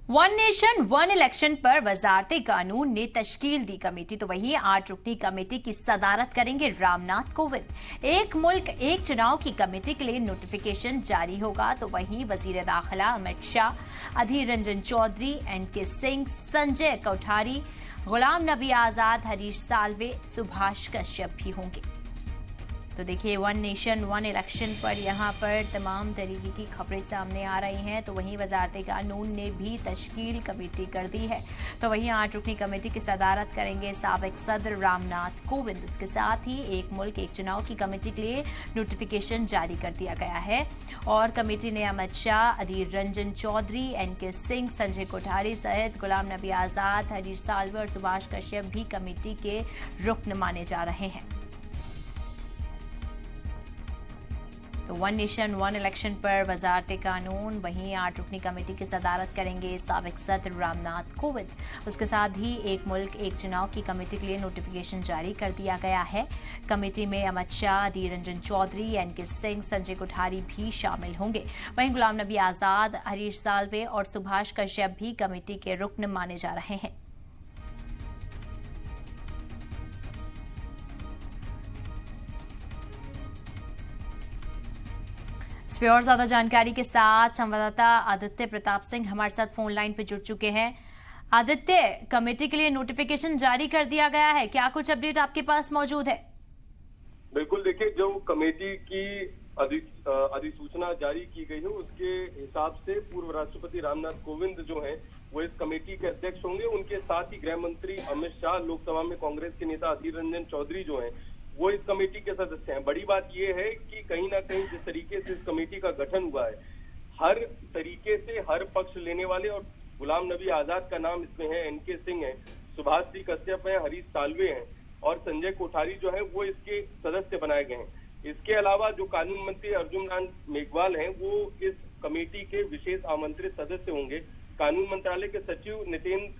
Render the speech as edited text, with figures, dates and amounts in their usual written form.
One nation one election पर वजारते कानून ने तश्कील दी कमेटी। तो वहीं 8 रुकनी कमेटी की सदारत करेंगे रामनाथ कोविंद। एक मुल्क एक चुनाव की कमेटी के लिए नोटिफिकेशन जारी होगा। तो वहीं वजीर दाखिला अमित शाह, अधीर रंजन चौधरी, एनके सिंह, संजय कोठारी, गुलाम नबी आजाद, हरीश साल्वे, सुभाष कश्यप भी होंगे। तो देखिए, वन नेशन वन इलेक्शन पर यहाँ पर तमाम तरीके की खबरें सामने आ रही हैं। तो वहीं वजारत कानून ने भी तश्कील कमेटी कर दी है। तो वहीं 8 रुकनी कमेटी की सदारत करेंगे साबिक सदर रामनाथ कोविंद। इसके साथ ही एक मुल्क एक चुनाव की कमेटी के लिए नोटिफिकेशन जारी कर दिया गया है और कमेटी ने अमित शाह, अधीर रंजन चौधरी, एनके सिंह, संजय कोठारी सहित गुलाम नबी आजाद, हरीश साल्वे और सुभाष कश्यप भी कमेटी के रुकन माने जा रहे हैं। तो वन नेशन वन इलेक्शन पर वजारत कानून, वहीं 8 रुकनी कमेटी की सदारत करेंगे साबिक सदर रामनाथ कोविंद। उसके साथ ही एक मुल्क एक चुनाव की कमेटी के लिए नोटिफिकेशन जारी कर दिया गया है। कमेटी में अमित शाह, अधीर रंजन चौधरी, एनके सिंह, संजय कोठारी भी शामिल होंगे। वहीं गुलाम नबी आजाद, हरीश साल्वे और सुभाष कश्यप भी कमेटी के रुकन माने जा रहे हैं। इस पर और ज्यादा जानकारी के साथ संवाददाता आदित्य प्रताप सिंह हमारे साथ फोन लाइन पर जुड़ चुके हैं। आदित्य, कमेटी के लिए नोटिफिकेशन जारी कर दिया गया है, क्या कुछ अपडेट आपके पास मौजूद है? बिल्कुल, देखिए, जो कमेटी की अधिसूचना जारी की गई है उसके हिसाब से पूर्व राष्ट्रपति रामनाथ कोविंद जो हैं वो इस कमेटी के अध्यक्ष होंगे। उनके साथ ही गृह मंत्री अमित शाह, लोकसभा में कांग्रेस के नेता अधीर रंजन चौधरी जो हैं वो इस कमेटी के सदस्य हैं। बड़ी बात यह है कि कहीं ना कहीं जिस तरीके से इस कमेटी का गठन हुआ है, हर तरीके से हर पक्ष लेने वाले, और गुलाम नबी आजाद का नाम इसमें है, एनके सिंह है, सुभाष कश्यप है, हरीश साल्वे हैं और संजय कोठारी जो है वो इसके सदस्य बनाए गए हैं। इसके अलावा जो कानून मंत्री अर्जुन राम मेघवाल हैं वो इस कमेटी के विशेष आमंत्रित सदस्य होंगे। कानून मंत्रालय के सचिव नितिन